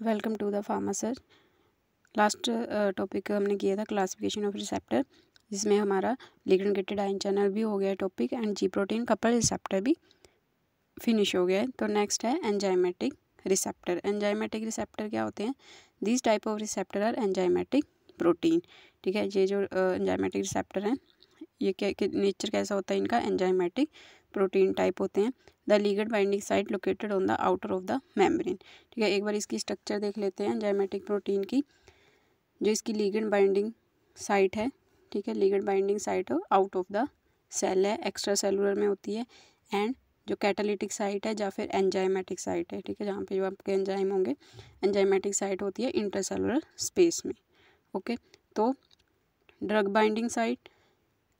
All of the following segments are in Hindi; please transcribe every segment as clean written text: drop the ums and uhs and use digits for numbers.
Welcome to the pharma sir. Last topic हमने किया था क्लासिफिकेशन ऑफ रिसेप्टर, जिसमें हमारा लिगेंड गेटेड आयन चैनल भी हो गया topic and ji protein couple receptor भी फिनिश हो गया है। तो नेक्स्ट है एंजाइमेटिक रिसेप्टर। एंजाइमेटिक रिसेप्टर क्या होते हैं? This type of receptor are enzymatic protein. ठीक है, ये जो एंजाइमेटिक रिसेप्टर हैं ये क्या नेचर कैसा होता है इनका? एंजाइमेटिक प्रोटीन टाइप होते हैं। The ligand binding site located on the outer of the membrane. ठीक है, एक बार इसकी स्ट्रक्चर देख लेते हैं एंजाइमेटिक प्रोटीन की। जो इसकी लिगेंड बाइंडिंग साइट है, ठीक है, ligand binding site out of the cell है, एक्स्ट्रा सेलुलर में होती है। एंड जो कैटालिटिक साइट है या फिर एंजाइमेटिक साइट है, ठीक है, जहाँ पे जो आपके एंजाइम होंगे, एंजाइमेटिक साइट होती है इंटरसेलुलर स्पेस में। ओके, तो ड्रग बाइंडिंग साइट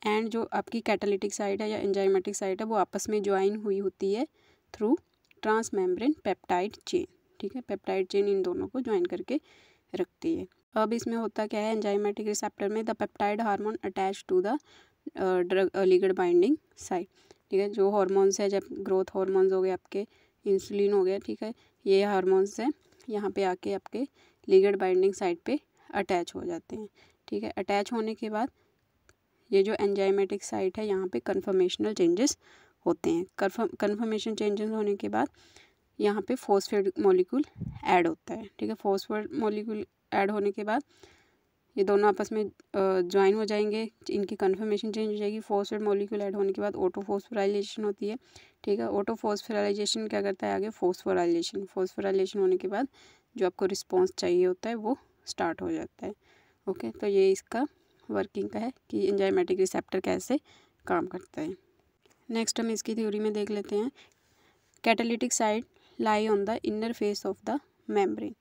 एंड जो आपकी कैटालिटिक साइट है या एंजाइमेटिक साइट है वो आपस में ज्वाइन हुई होती है थ्रू ट्रांसमेम्ब्रेन पेप्टाइड चेन। ठीक है, पेप्टाइड चेन इन दोनों को ज्वाइन करके रखती है। अब इसमें होता क्या है? एंजाइमेटिक रिसेप्टर में the peptide hormone attach to the drug ligand binding site. ठीक है, जो हार्मोन्स है, जब ग्रोथ हार्मोन्स हो गए आपके, इंसुलिन हो गया, ठीक है, ये हार्मोन्स है यहाँ पे आके आपके लिगेंड बाइंडिंग साइट पे अटैच हो जाते हैं। ठीक है, अटैच होने के बाद ये जो एंजाइमेटिक साइट है यहाँ पे कन्फर्मेशनल चेंजेस होते हैं। कन्फर्मेशन चेंजेस होने के बाद यहाँ पे फॉस्फेट मॉलिक्यूल ऐड होता है। ठीक है, फॉस्फेट मॉलिक्यूल ऐड होने के बाद ये दोनों आपस में ज्वाइन हो जाएंगे, इनकी कन्फर्मेशन चेंज हो जाएगी। फॉस्फेट मॉलिक्यूल ऐड होने के बाद ऑटोफॉस्फोराइलेशन होती है। ठीक है, ऑटोफॉस्फोराइलेशन क्या करता है? आगे फॉस्फोराइलेशन। फॉस्फोराइलेशन होने के बाद जो आपको रिस्पॉन्स चाहिए होता है वो स्टार्ट हो जाता है। ओके, तो ये इसका वर्किंग का है कि एंजाइमेटिक रिसेप्टर कैसे काम करता है। नेक्स्ट हम इसकी थ्योरी में देख लेते हैं। Catalytic site lie on the inner face of the membrane.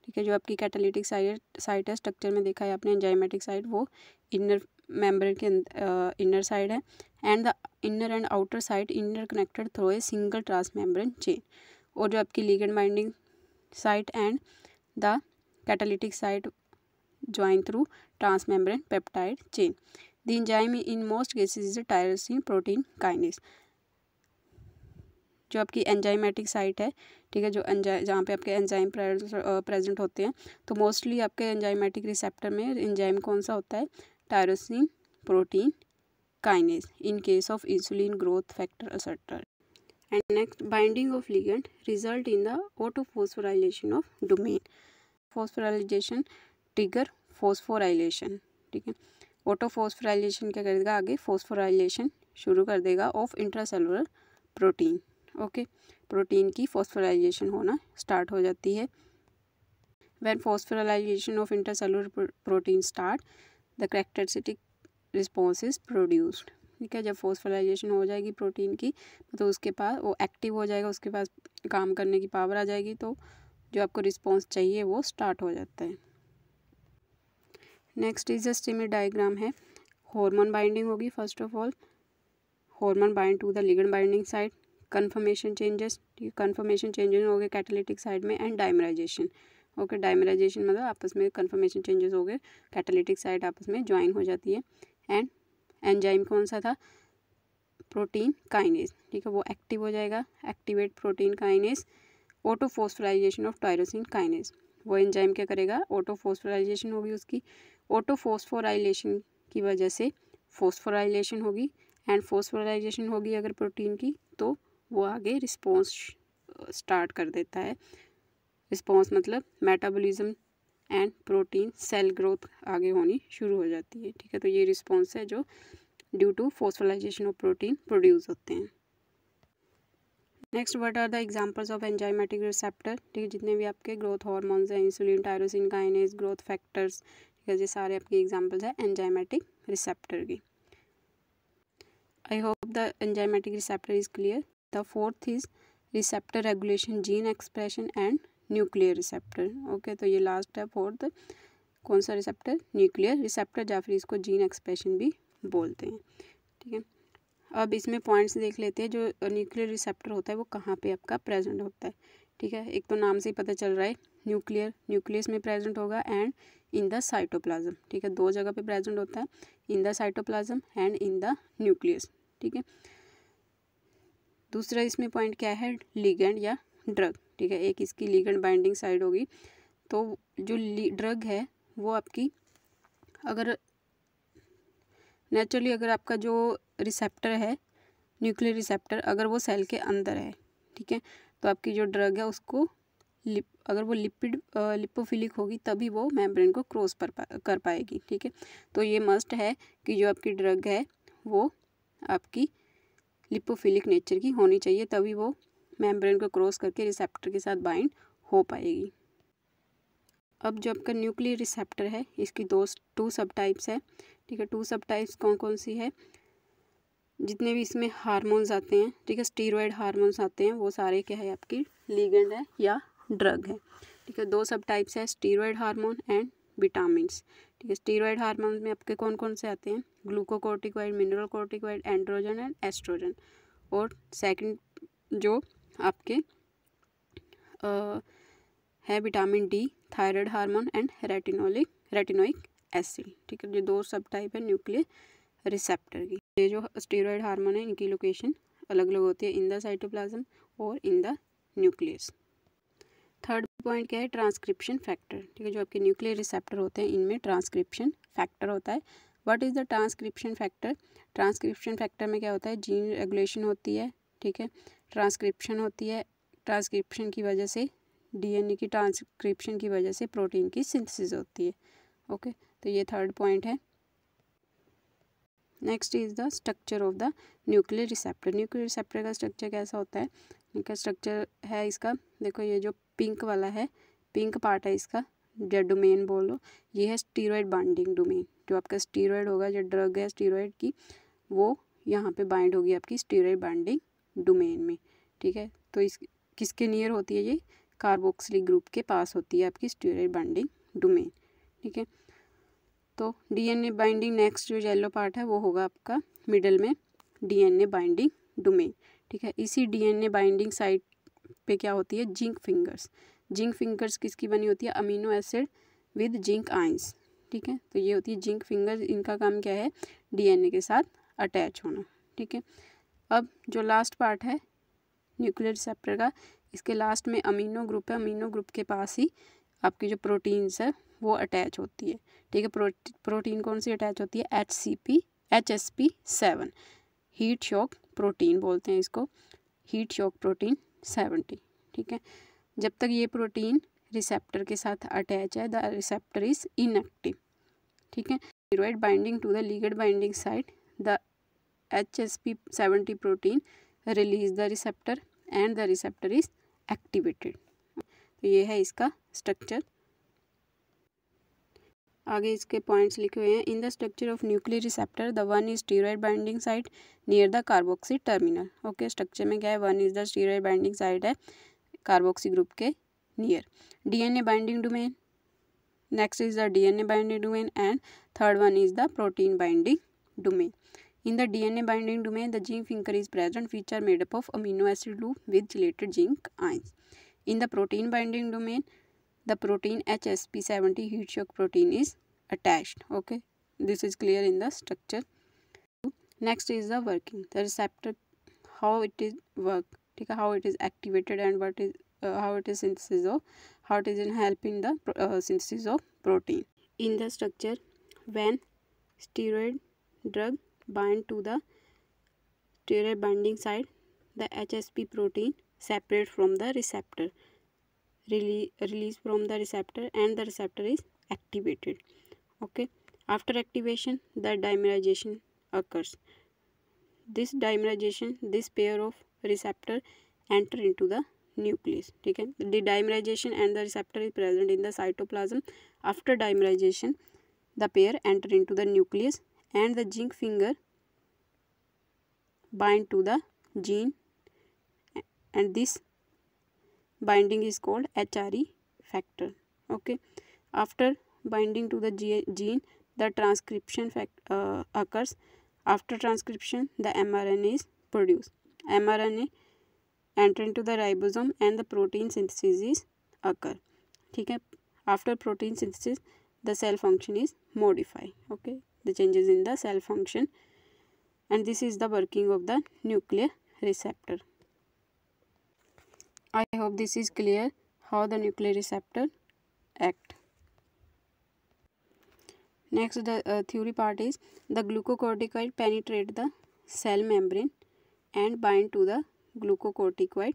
ठीक है, जो आपकी कैटालिटिक साइट है, स्ट्रक्चर में देखा है आपने एंजाइमेटिक साइट, वो इनर मेम्ब्रेन के इनर साइड है। And the inner and outer side inner connected through a single transmembrane chain. और जो आपकी ligand binding site and the catalytic site join through transmembrane peptide chain. The enzyme in most cases is a tyrosine protein kinase. जो आपकी एंजाइमेटिक साइट है, ठीक है, जो जहाँ पे आपके एंजाइम प्रेजेंट होते हैं, तो मोस्टली आपके एंजाइमेटिक रिसेप्टर में एंजाइम कौन सा होता है? Tyrosine protein kinase in case of insulin growth factor etcetera. And next, binding of ligand result in the autophosphorylation of domain. Phosphorylation trigger phosphorylation. ठीक है, ऑटोफॉस्फोराइलेशन क्या करेगा? आगे फॉस्फोराइलेशन शुरू कर देगा of intracellular protein. Okay, protein की फॉस्फोराइलेशन होना स्टार्ट हो जाती है. When phosphorylation of intracellular protein start, the characteristic response is produced. ठीक है, जब फॉस्फोराइलेशन हो जाएगी प्रोटीन की तो उसके पास वो एक्टिव हो जाएगा, उसके पास काम करने की पावर आ जाएगी, तो जो आपको रिस्पॉन्स चाहिए वो स्टार्ट हो जाता है. Next is a steamy diagram है. हार्मोन बाइंडिंग होगी. First of all hormone bind to the ligand binding site. Conformation changes, ठीक है, कन्फर्मेशन चेंजेस हो गए कैटालिटिक साइड में. And dimerization. ओके, डाइमराइजेशन मतलब आपस में कन्फर्मेशन चेंजेस हो गए, कैटालिटिक साइड आपस में ज्वाइन हो जाती है. एंड एंजाइम कौन सा था? Protein kinase. ठीक है, वो एक्टिव हो जाएगा, activate protein kinase. Autophosphorylation of tyrosine kinase. वो एंजाइम क्या करेगा? ऑटोफॉस्फोराइलेशन होगी उसकी. ऑटोफॉस्फोराइलेशन की वजह से फॉस्फोराइलेशन होगी. एंड फॉस्फोराइलेशन होगी अगर प्रोटीन की, तो वो आगे रिस्पॉन्स स्टार्ट कर देता है. रिस्पॉन्स मतलब metabolism and protein cell growth आगे होनी शुरू हो जाती है. ठीक है, तो ये रिस्पॉन्स है जो due to phosphorylation of protein produce होते हैं. Next, what are the examples of enzymatic receptor. ठीक है, जितने भी आपके ग्रोथ हार्मोन्स हैं, insulin, tyrosine kinase, growth factors, ठीक है, ये सारे आपके एग्जांपल्स हैं एंजाइमेटिक रिसेप्टर की. I hope the enzymatic receptor is clear. The fourth is receptor regulation, gene expression and nuclear receptor. Okay, तो ये लास्ट है फोर्थ. कौन सा रिसेप्टर? न्यूक्लियर रिसेप्टर, या फिर इसको जीन एक्सप्रेशन भी बोलते हैं. ठीक है, अब इसमें पॉइंट्स देख लेते हैं. जो न्यूक्लियर रिसेप्टर होता है वो कहाँ पे आपका प्रेजेंट होता है. ठीक है, एक तो नाम से ही पता चल रहा है, न्यूक्लियस में प्रेजेंट होगा एंड इन द साइटोप्लाज्म. ठीक है, दो जगह पे प्रेजेंट होता है, in the cytoplasm and in the nucleus. ठीक है, दूसरा इसमें पॉइंट क्या है? लिगेंड या ड्रग. ठीक है, एक इसकी लिगेंड बाइंडिंग साइड होगी तो जो ड्रग है वो आपकी अगर नेचुरली अगर आपका जो रिसेप्टर है न्यूक्लियर रिसेप्टर अगर वो सेल के अंदर है, ठीक है, तो आपकी जो ड्रग है उसको अगर वो लिपोफिलिक होगी तभी वो मेम्ब्रेन को क्रॉस कर पाएगी, ठीक है। तो ये मस्ट है कि जो आपकी ड्रग है वो आपकी लिपोफिलिक नेचर की होनी चाहिए, तभी वो मेम्ब्रेन को क्रॉस करके रिसेप्टर के साथ बाइंड हो पाएगी। अब जो आपका न्यूक्लियर रिसेप्टर है इसकी टू सब टाइप्स है, ठीक है। टू सब टाइप्स कौन कौन सी है, जितने भी इसमें हार्मोन्स आते हैं, ठीक है, स्टीरॉयड हार्मोन्स आते हैं, वो सारे क्या है आपकी लिगेंड है या ड्रग है, ठीक है। दो सब टाइप्स है, स्टीरॉयड हार्मोन एंड विटामिन्स, ठीक है। स्टीरॉयड हार्मोन में आपके कौन कौन से आते हैं, glucocorticoid, mineral corticoid, androgen and estrogen. और सेकंड जो आपके है vitamin D, thyroid hormone and retinoic acid, ठीक है। ये दो सब टाइप है न्यूक्लियर रिसेप्टर की। ये जो स्टीरॉयड हार्मोन है इनकी लोकेशन अलग अलग होती है इन द साइटोप्लाज्म और in the nucleus. Third point क्या है, ट्रांसक्रिप्शन फैक्टर, ठीक है। जो आपके न्यूक्लियर रिसेप्टर होते हैं इनमें ट्रांसक्रिप्शन फैक्टर होता है। What is the transcription factor, transcription factor में क्या होता है, जीन रेगुलेशन होती है, ठीक है, ट्रांसक्रिप्शन होती है, ट्रांसक्रिप्शन की वजह से डीएनए की ट्रांसक्रिप्शन की वजह से प्रोटीन की सिंथेसिस होती है, ओके। तो ये थर्ड पॉइंट है। Next is the structure of the nuclear receptor. Nuclear receptor का स्ट्रक्चर कैसा होता है, इनका स्ट्रक्चर है इसका, देखो ये जो पिंक वाला है, पिंक पार्ट है इसका, जो डोमेन बोलो, ये है स्टीरॉयड बाइंडिंग डोमेन। जो आपका स्टीरॉयड होगा, जो ड्रग है स्टीरॉयड की, वो यहाँ पे बाइंड होगी आपकी स्टीरॉयड बाइंडिंग डोमेन में, ठीक है। तो इस किसके नियर होती है, ये कार्बोक्सिलिक ग्रुप के पास होती है आपकी स्टीरॉयड बाइंडिंग डोमेन, ठीक है। तो डीएनए बाइंडिंग नेक्स्ट जो येलो पार्ट है वो होगा आपका मिडल में डीएनए बाइंडिंग डोमेन, ठीक है। इसी डीएनए बाइंडिंग साइट पे क्या होती है, जिंक फिंगर्स। जिंक फिंगर्स किसकी बनी होती है, amino acid with zinc ions, ठीक है। तो ये होती है जिंक फिंगर्स, इनका काम क्या है, डीएनए के साथ अटैच होना, ठीक है। अब जो लास्ट पार्ट है न्यूक्लियर रिसेप्टर का, इसके लास्ट में अमीनो ग्रुप है, अमीनो ग्रुप के पास ही आपकी जो प्रोटीन्स है वो अटैच होती है, ठीक है। प्रोटीन कौन सी अटैच होती है, HSP7, हीट शॉक प्रोटीन बोलते हैं इसको, हीट शॉक प्रोटीन 70, ठीक है। जब तक ये प्रोटीन रिसेप्टर के साथ अटैच है, द रिसेप्टर इज इनएक्टिव, ठीक है। Steroid binding to the ligand binding site, the HSP70 protein release the receptor and the receptor is activated. तो ये है इसका स्ट्रक्चर। आगे इसके पॉइंट्स लिखे हुए हैं, in the structure of nuclear receptor the one is steroid binding site near the carboxy terminal, okay. Structure में क्या है, one is the steroid binding site है कार्बोक्सी ग्रुप के near, DNA binding domain, next is the DNA binding domain and third one is the protein binding domain. In the DNA binding domain, the zinc finger is present, which are made up of amino acid loop with related zinc ions. In the protein binding domain, the protein HSP70 heat shock protein is attached. Okay, this is clear in the structure. Next is the working. The receptor, how it is work, ठीक है, how it is activated and what is how it is synthesis of, how it is in helping the synthesis of protein. In the structure, when steroid drug bind to the steroid binding site, the HSP protein separate from the receptor, release from the receptor and the receptor is activated, okay. After activation, the dimerization occurs. This dimerization, this pair of receptor enter into the nucleus, ठीक है। The dimerization and the receptor is present in the cytoplasm. After dimerization, the pair enter into the nucleus and the zinc finger bind to the gene, and this binding is called HRE factor, okay. After binding to the gene, the transcription occurs. After transcription, the mRNA is produced. mRNA enter into the ribosome and the protein synthesis is occur, ठीक है। After protein synthesis, the cell function is modified, okay, the changes in the cell function, and this is the working of the nuclear receptor. I hope this is clear how the nuclear receptor act. Next, the theory part is the glucocorticoid penetrate the cell membrane and bind to the glucocorticoid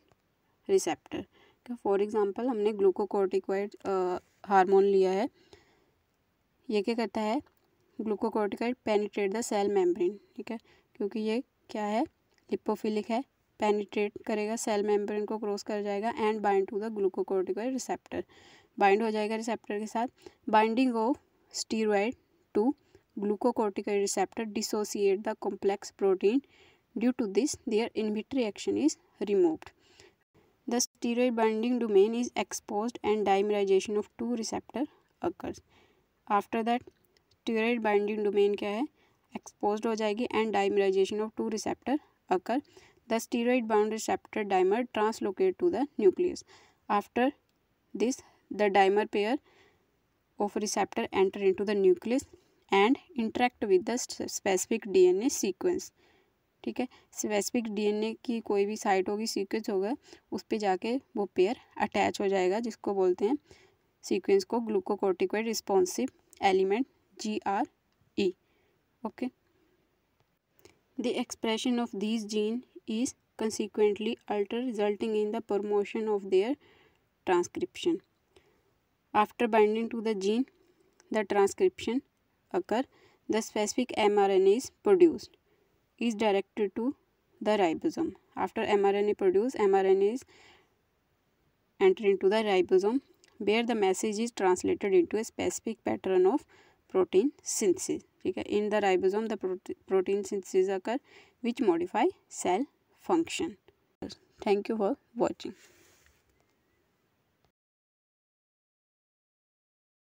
receptor. For example हमने ग्लूकोकॉर्टिकॉइड हार्मोन लिया है, ये क्या करता है, glucocorticoid penetrate the cell membrane, ठीक है, क्योंकि ये क्या है, लिपोफिलिक है, पेनिट्रेट करेगा, सेल मेम्ब्रेन को क्रॉस कर जाएगा and bind to the glucocorticoid receptor, bind हो जाएगा रिसेप्टर के साथ. Binding of steroid to glucocorticoid receptor dissociate the complex protein. Due to this their inhibitory action is removed. The steroid binding domain is exposed and dimerization of two receptor occurs. After that steroid binding domain क्या है, exposed हो जाएगी and dimerization of two receptor occur. The steroid bound receptor dimer translocate to the nucleus. After this the dimer pair of receptor enter into the nucleus and interact with the specific DNA sequence. ठीक है, स्पेसिफिक डीएनए की कोई भी साइट होगी, सीक्वेंस होगा, उस पे जाके वो पेयर अटैच हो जाएगा, जिसको बोलते हैं सीक्वेंस को glucocorticoid responsive element GRE. Okay, the expression of these gene is consequently alter resulting in the promotion of their transcription. After binding to the gene the transcription occur, the specific mRNA is produced, is directed to the ribosome. After mRNA produced, mRNA is enter into the ribosome where the message is translated into a specific pattern of protein synthesis. ठीक है, in the ribosome the protein synthesis occur which modify cell function. Thank you for watching.